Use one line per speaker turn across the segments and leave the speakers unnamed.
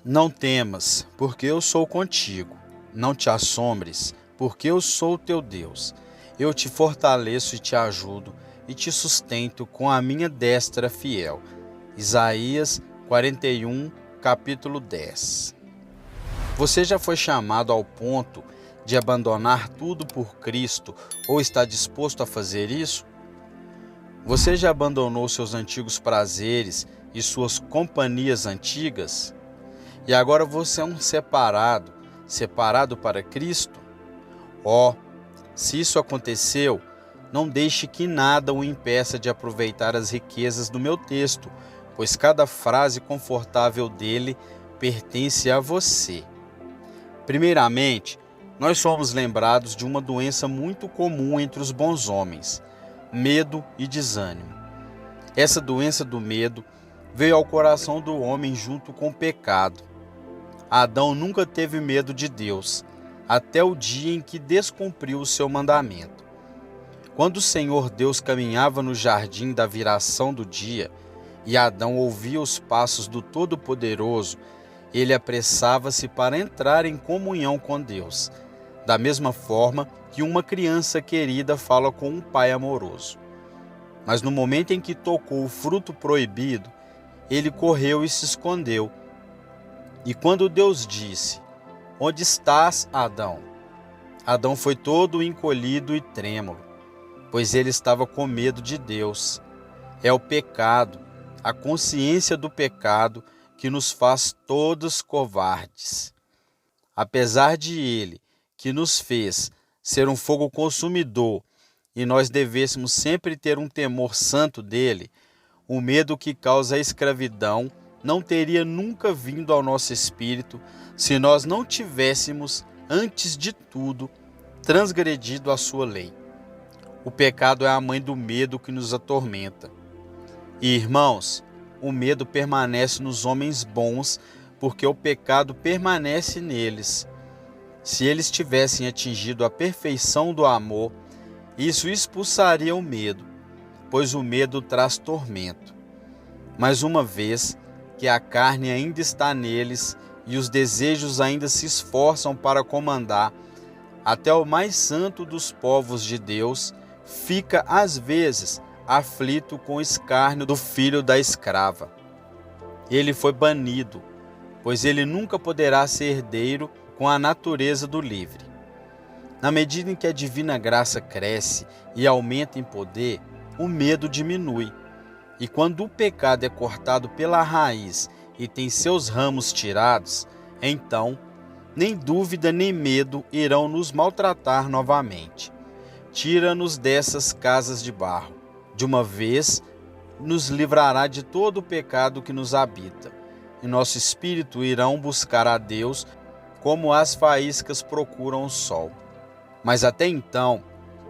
Não temas, porque eu sou contigo. Não te assombres, porque eu sou o teu Deus. Eu te fortaleço e te ajudo, e te sustento com a minha destra fiel. Isaías 41, capítulo 10. Você já foi chamado ao ponto de abandonar tudo por Cristo ou está disposto a fazer isso? Você já abandonou seus antigos prazeres e suas companhias antigas? E agora você é um separado para Cristo? Se isso aconteceu, não deixe que nada o impeça de aproveitar as riquezas do meu texto, pois cada frase confortável dele pertence a você. Primeiramente, nós somos lembrados de uma doença muito comum entre os bons homens: medo e desânimo. Essa doença do medo veio ao coração do homem junto com o pecado. Adão nunca teve medo de Deus, até o dia em que descumpriu o seu mandamento. Quando o Senhor Deus caminhava no jardim da viração do dia, e Adão ouvia os passos do Todo-Poderoso, ele apressava-se para entrar em comunhão com Deus, da mesma forma que uma criança querida fala com um pai amoroso. Mas no momento em que tocou o fruto proibido, ele correu e se escondeu. E quando Deus disse: "Onde estás, Adão?", Adão foi todo encolhido e trêmulo, pois ele estava com medo de Deus. É o pecado, a consciência do pecado, que nos faz todos covardes. Apesar de ele, que nos fez, ser um fogo consumidor, e nós devêssemos sempre ter um temor santo dele, o medo que causa a escravidão não teria nunca vindo ao nosso espírito se nós não tivéssemos, antes de tudo, transgredido a sua lei. O pecado é a mãe do medo que nos atormenta. E, irmãos, o medo permanece nos homens bons, porque o pecado permanece neles. Se eles tivessem atingido a perfeição do amor, isso expulsaria o medo, pois o medo traz tormento. Mas uma vez que a carne ainda está neles e os desejos ainda se esforçam para comandar, até o mais santo dos povos de Deus fica às vezes aflito com o escárnio do filho da escrava. Ele foi banido, pois ele nunca poderá ser herdeiro com a natureza do livre. Na medida em que a divina graça cresce e aumenta em poder, o medo diminui. E quando o pecado é cortado pela raiz e tem seus ramos tirados, então nem dúvida nem medo irão nos maltratar novamente. Tira-nos dessas casas de barro. De uma vez, nos livrará de todo o pecado que nos habita. E nosso espírito irão buscar a Deus como as faíscas procuram o sol. Mas até então,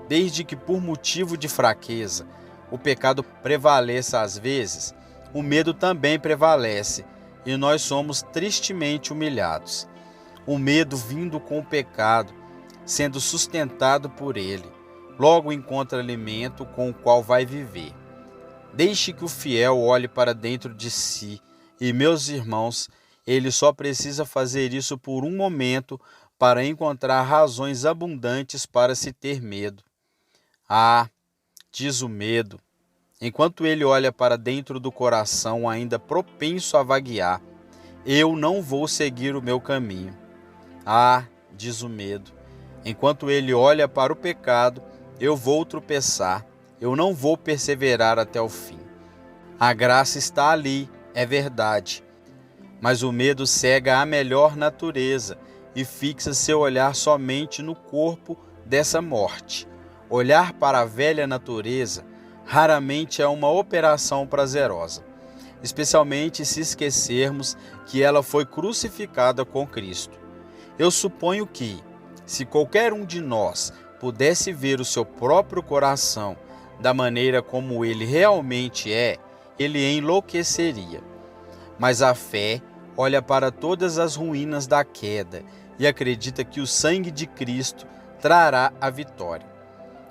desde que por motivo de fraqueza, o pecado prevaleça às vezes, o medo também prevalece e nós somos tristemente humilhados. O medo vindo com o pecado, sendo sustentado por ele, logo encontra alimento com o qual vai viver. Deixe que o fiel olhe para dentro de si e, meus irmãos, ele só precisa fazer isso por um momento para encontrar razões abundantes para se ter medo. Diz o medo, enquanto ele olha para dentro do coração ainda propenso a vaguear: "Eu não vou seguir o meu caminho." Diz o medo, enquanto ele olha para o pecado: "Eu vou tropeçar, eu não vou perseverar até o fim." A graça está ali, é verdade, mas o medo cega a melhor natureza e fixa seu olhar somente no corpo dessa morte. Olhar para a velha natureza raramente é uma operação prazerosa, especialmente se esquecermos que ela foi crucificada com Cristo. Eu suponho que, se qualquer um de nós pudesse ver o seu próprio coração da maneira como ele realmente é, ele enlouqueceria. Mas a fé olha para todas as ruínas da queda e acredita que o sangue de Cristo trará a vitória.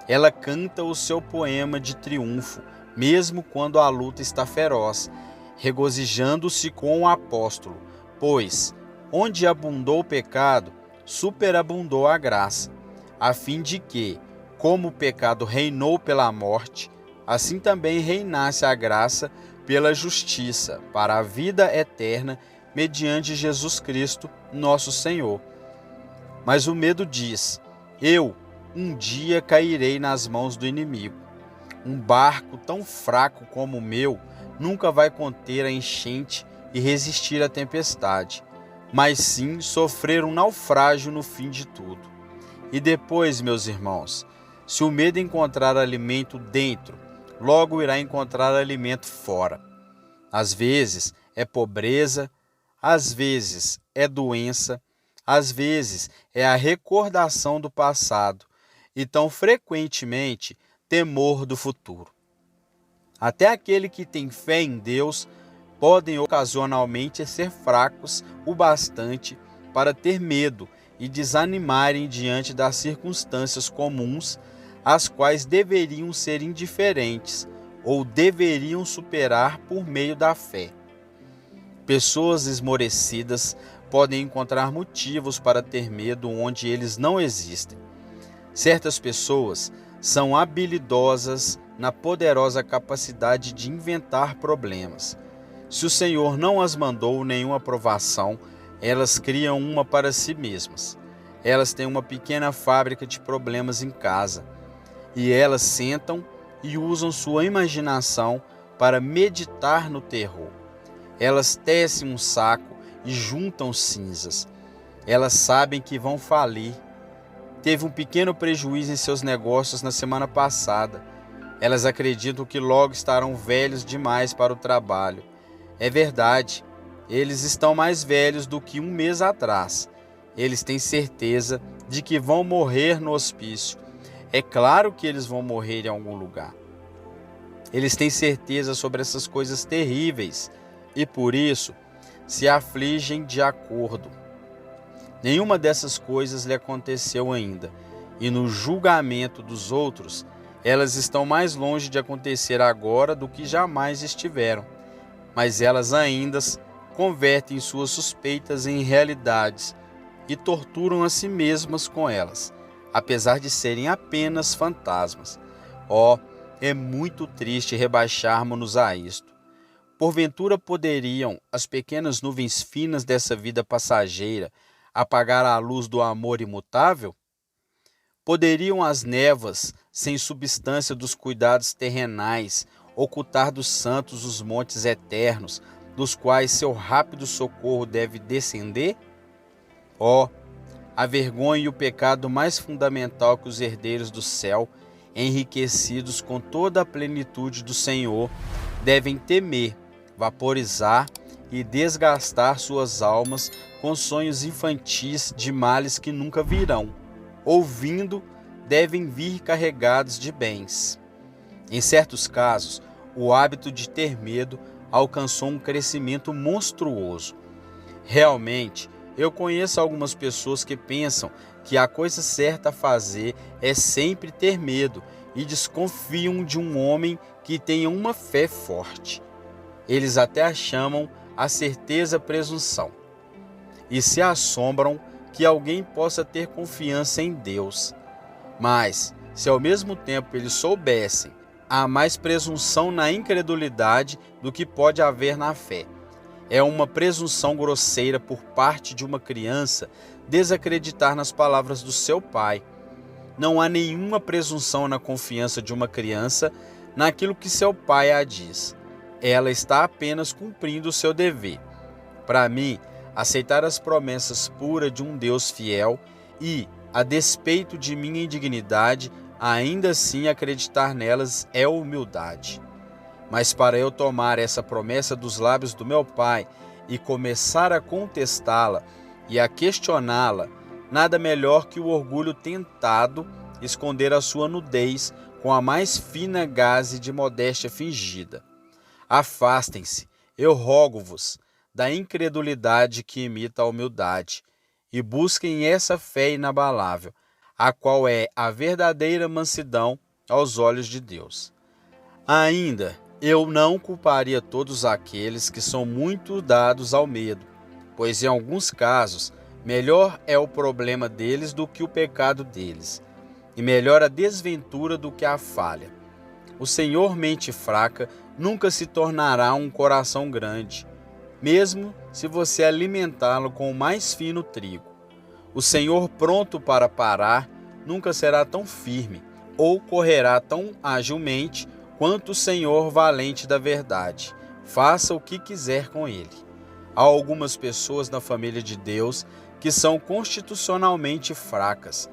Ela canta o seu poema de triunfo, mesmo quando a luta está feroz, regozijando-se com o apóstolo, Pois, onde abundou o pecado, superabundou a graça, a fim de que, como o pecado reinou pela morte, assim também reinasse a graça pela justiça, para a vida eterna, mediante Jesus Cristo, nosso Senhor. Mas o medo diz: eu um dia cairei nas mãos do inimigo. Um barco tão fraco como o meu nunca vai conter a enchente e resistir à tempestade, mas sim sofrer um naufrágio no fim de tudo. E depois, meus irmãos, se o medo encontrar alimento dentro, logo irá encontrar alimento fora. Às vezes é pobreza, às vezes é doença, às vezes é a recordação do passado e tão frequentemente temor do futuro. Até aquele que tem fé em Deus podem ocasionalmente ser fracos o bastante para ter medo e desanimarem diante das circunstâncias comuns, às quais deveriam ser indiferentes ou deveriam superar por meio da fé. Pessoas esmorecidas podem encontrar motivos para ter medo onde eles não existem. Certas pessoas são habilidosas na poderosa capacidade de inventar problemas. Se o Senhor não as mandou nenhuma provação, elas criam uma para si mesmas. Elas têm uma pequena fábrica de problemas em casa, e elas sentam e usam sua imaginação para meditar no terror. Elas tecem um saco e juntam cinzas. Elas sabem que vão falir. Teve um pequeno prejuízo em seus negócios na semana passada. Elas acreditam que logo estarão velhos demais para o trabalho. É verdade, eles estão mais velhos do que um mês atrás. Eles têm certeza de que vão morrer no hospício. É claro que eles vão morrer em algum lugar. Eles têm certeza sobre essas coisas terríveis e, por isso, se afligem de acordo. Nenhuma dessas coisas lhe aconteceu ainda, e no julgamento dos outros, elas estão mais longe de acontecer agora do que jamais estiveram. Mas elas ainda convertem suas suspeitas em realidades e torturam a si mesmas com elas, apesar de serem apenas fantasmas. É muito triste rebaixarmos-nos a isto. Porventura poderiam as pequenas nuvens finas dessa vida passageira apagar a luz do amor imutável? Poderiam as névoas, sem substância dos cuidados terrenais, ocultar dos santos os montes eternos, dos quais seu rápido socorro deve descender? A vergonha e o pecado mais fundamental que os herdeiros do céu, enriquecidos com toda a plenitude do Senhor, devem temer, vaporizar e desgastar suas almas com sonhos infantis de males que nunca virão. Ouvindo, devem vir carregados de bens. Em certos casos, o hábito de ter medo alcançou um crescimento monstruoso. Realmente, eu conheço algumas pessoas que pensam que a coisa certa a fazer é sempre ter medo e desconfiam de um homem que tenha uma fé forte. Eles até a chamam a certeza presunção e se assombram que alguém possa ter confiança em Deus. Mas, se ao mesmo tempo eles soubessem, há mais presunção na incredulidade do que pode haver na fé. É uma presunção grosseira por parte de uma criança desacreditar nas palavras do seu pai. Não há nenhuma presunção na confiança de uma criança naquilo que seu pai a diz. Ela está apenas cumprindo o seu dever. Para mim, aceitar as promessas puras de um Deus fiel e, a despeito de minha indignidade, ainda assim acreditar nelas é humildade. Mas para eu tomar essa promessa dos lábios do meu pai e começar a contestá-la e a questioná-la, nada melhor que o orgulho tentado esconder a sua nudez com a mais fina gaze de modéstia fingida. Afastem-se, eu rogo-vos, da incredulidade que imita a humildade, e busquem essa fé inabalável, a qual é a verdadeira mansidão aos olhos de Deus. Ainda, eu não culparia todos aqueles que são muito dados ao medo, pois em alguns casos, melhor é o problema deles do que o pecado deles, e melhor a desventura do que a falha. O Senhor mente fraca nunca se tornará um coração grande, mesmo se você alimentá-lo com o mais fino trigo. O Senhor pronto para parar nunca será tão firme, ou correrá tão agilmente quanto o Senhor valente da verdade. Faça o que quiser com ele. Há algumas pessoas na família de Deus que são constitucionalmente fracas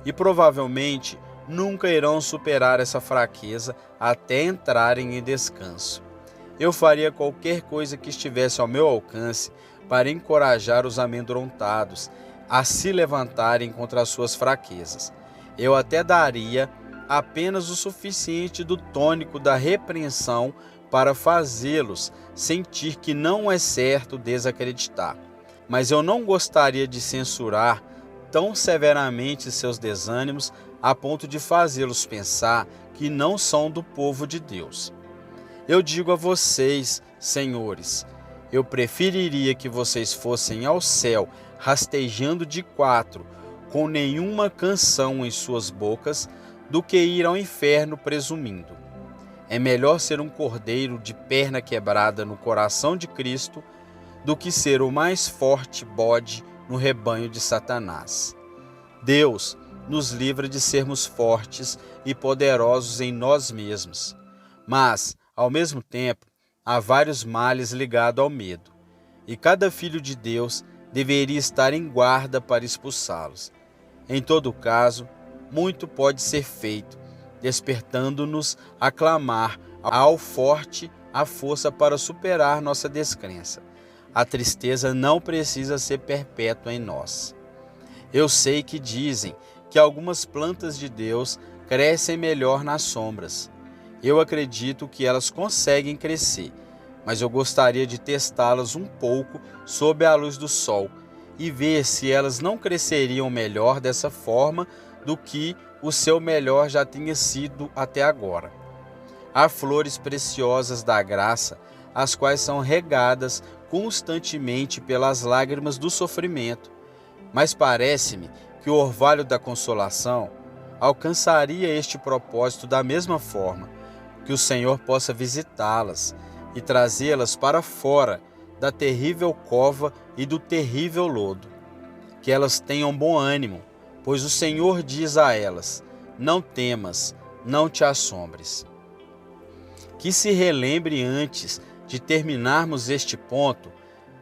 e provavelmente nunca irão superar essa fraqueza até entrarem em descanso. Eu faria qualquer coisa que estivesse ao meu alcance para encorajar os amedrontados a se levantarem contra as suas fraquezas. Eu até daria apenas o suficiente do tônico da repreensão para fazê-los sentir que não é certo desacreditar. Mas eu não gostaria de censurar tão severamente seus desânimos a ponto de fazê-los pensar que não são do povo de Deus. Eu digo a vocês, senhores, eu preferiria que vocês fossem ao céu rastejando de quatro, com nenhuma canção em suas bocas, do que ir ao inferno presumindo. É melhor ser um cordeiro de perna quebrada no coração de Cristo do que ser o mais forte bode no rebanho de Satanás. Deus nos livra de sermos fortes e poderosos em nós mesmos, mas, ao mesmo tempo, há vários males ligados ao medo, e cada filho de Deus deveria estar em guarda para expulsá-los. Em todo caso, muito pode ser feito, despertando-nos a clamar ao forte a força para superar nossa descrença. A tristeza não precisa ser perpétua em nós. Eu sei que dizem que algumas plantas de Deus crescem melhor nas sombras. Eu acredito que elas conseguem crescer, mas eu gostaria de testá-las um pouco sob a luz do sol e ver se elas não cresceriam melhor dessa forma do que o seu melhor já tinha sido até agora. Há flores preciosas da graça, as quais são regadas constantemente pelas lágrimas do sofrimento, mas parece-me que o orvalho da consolação alcançaria este propósito da mesma forma, que o Senhor possa visitá-las e trazê-las para fora da terrível cova e do terrível lodo. Que elas tenham bom ânimo, pois o Senhor diz a elas: não temas, não te assombres. Que se relembre antes de terminarmos este ponto,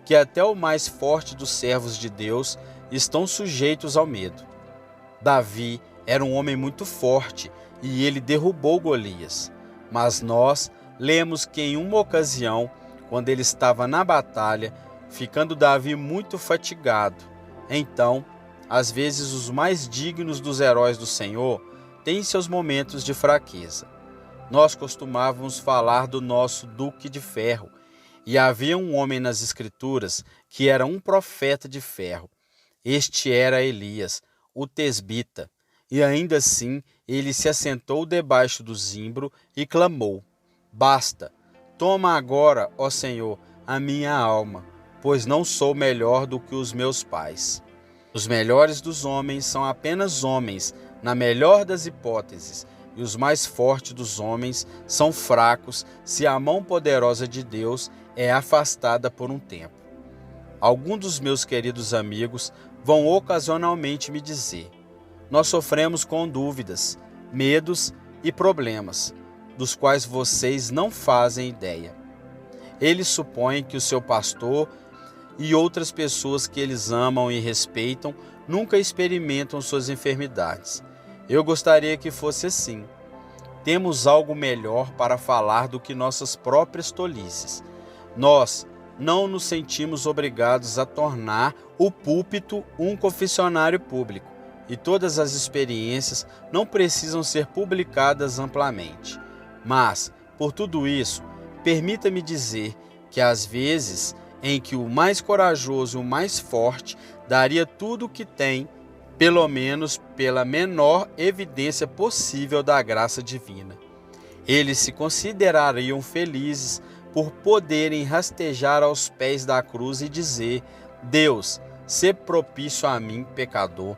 que até o mais forte dos servos de Deus estão sujeitos ao medo. Davi era um homem muito forte e ele derrubou Golias, mas nós lemos que em uma ocasião, quando ele estava na batalha, ficando Davi muito fatigado, então, às vezes os mais dignos dos heróis do Senhor têm seus momentos de fraqueza. Nós costumávamos falar do nosso Duque de Ferro, e havia um homem nas Escrituras que era um profeta de ferro. Este era Elias, o tesbita, e ainda assim ele se assentou debaixo do zimbro e clamou: basta, toma agora, ó Senhor, a minha alma, pois não sou melhor do que os meus pais. Os melhores dos homens são apenas homens, na melhor das hipóteses, e os mais fortes dos homens são fracos se a mão poderosa de Deus é afastada por um tempo. Alguns dos meus queridos amigos vão ocasionalmente me dizer: nós sofremos com dúvidas, medos e problemas, dos quais vocês não fazem ideia. Eles supõem que o seu pastor e outras pessoas que eles amam e respeitam nunca experimentam suas enfermidades. Eu gostaria que fosse assim. Temos algo melhor para falar do que nossas próprias tolices. Nós não nos sentimos obrigados a tornar o púlpito um confessionário público, e todas as experiências não precisam ser publicadas amplamente. Mas, por tudo isso, permita-me dizer que às vezes em que o mais corajoso e o mais forte daria tudo o que tem, pelo menos pela menor evidência possível da graça divina. Eles se considerariam felizes por poderem rastejar aos pés da cruz e dizer: Deus, sê propício a mim, pecador.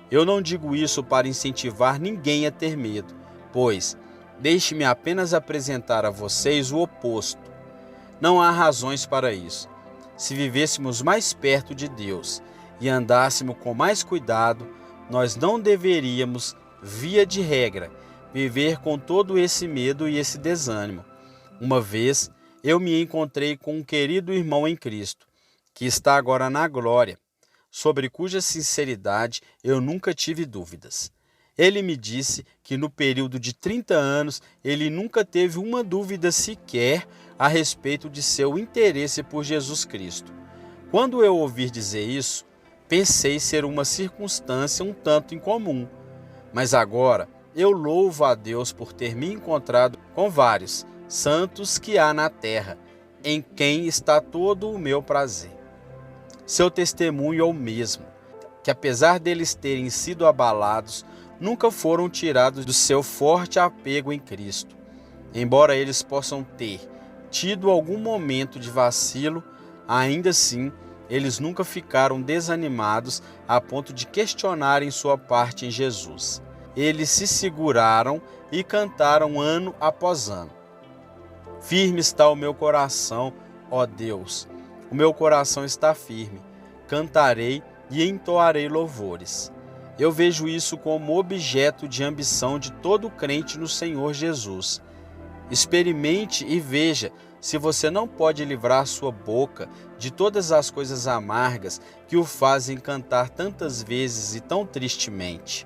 Eu não digo isso para incentivar ninguém a ter medo, pois deixe-me apenas apresentar a vocês o oposto. Não há razões para isso. Se vivêssemos mais perto de Deus e andássemos com mais cuidado, nós não deveríamos, via de regra, viver com todo esse medo e esse desânimo. Uma vez, eu me encontrei com um querido irmão em Cristo, que está agora na glória, sobre cuja sinceridade eu nunca tive dúvidas. Ele me disse que no período de 30 anos ele nunca teve uma dúvida sequer a respeito de seu interesse por Jesus Cristo. Quando eu ouvi dizer isso, pensei ser uma circunstância um tanto incomum, mas agora eu louvo a Deus por ter me encontrado com vários santos que há na terra, em quem está todo o meu prazer. Seu testemunho é o mesmo, que apesar deles terem sido abalados, nunca foram tirados do seu forte apego em Cristo. Embora eles possam ter tido algum momento de vacilo, ainda assim, eles nunca ficaram desanimados a ponto de questionarem sua parte em Jesus. Eles se seguraram e cantaram ano após ano. Firme está o meu coração, ó Deus. O meu coração está firme. Cantarei e entoarei louvores. Eu vejo isso como objeto de ambição de todo crente no Senhor Jesus. Experimente e veja se você não pode livrar sua boca de todas as coisas amargas que o fazem cantar tantas vezes e tão tristemente.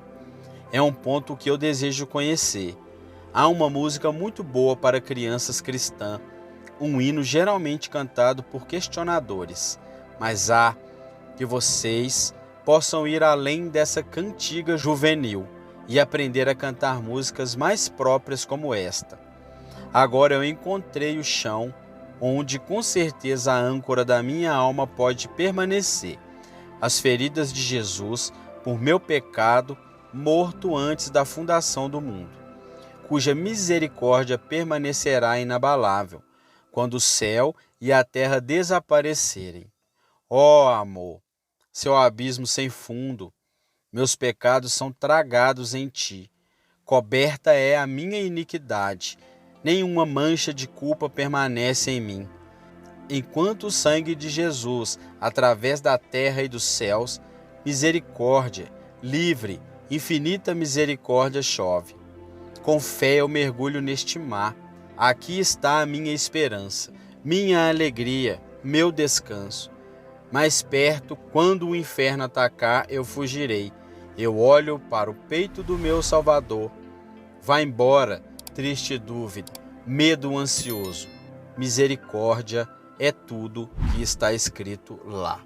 É um ponto que eu desejo conhecer. Há uma música muito boa para crianças cristãs, um hino geralmente cantado por questionadores, mas há que vocês possam ir além dessa cantiga juvenil e aprender a cantar músicas mais próprias como esta. Agora eu encontrei o chão onde com certeza a âncora da minha alma pode permanecer. As feridas de Jesus por meu pecado, morto antes da fundação do mundo, cuja misericórdia permanecerá inabalável quando o céu e a terra desaparecerem. Ó amor, seu abismo sem fundo, meus pecados são tragados em ti. Coberta é a minha iniquidade, nenhuma mancha de culpa permanece em mim. Enquanto o sangue de Jesus, através da terra e dos céus, misericórdia, livre, infinita misericórdia chove. Com fé eu mergulho neste mar. Aqui está a minha esperança, minha alegria, meu descanso. Mais perto, quando o inferno atacar, eu fugirei. Eu olho para o peito do meu Salvador. Vá embora, triste dúvida, medo ansioso. Misericórdia é tudo que está escrito lá.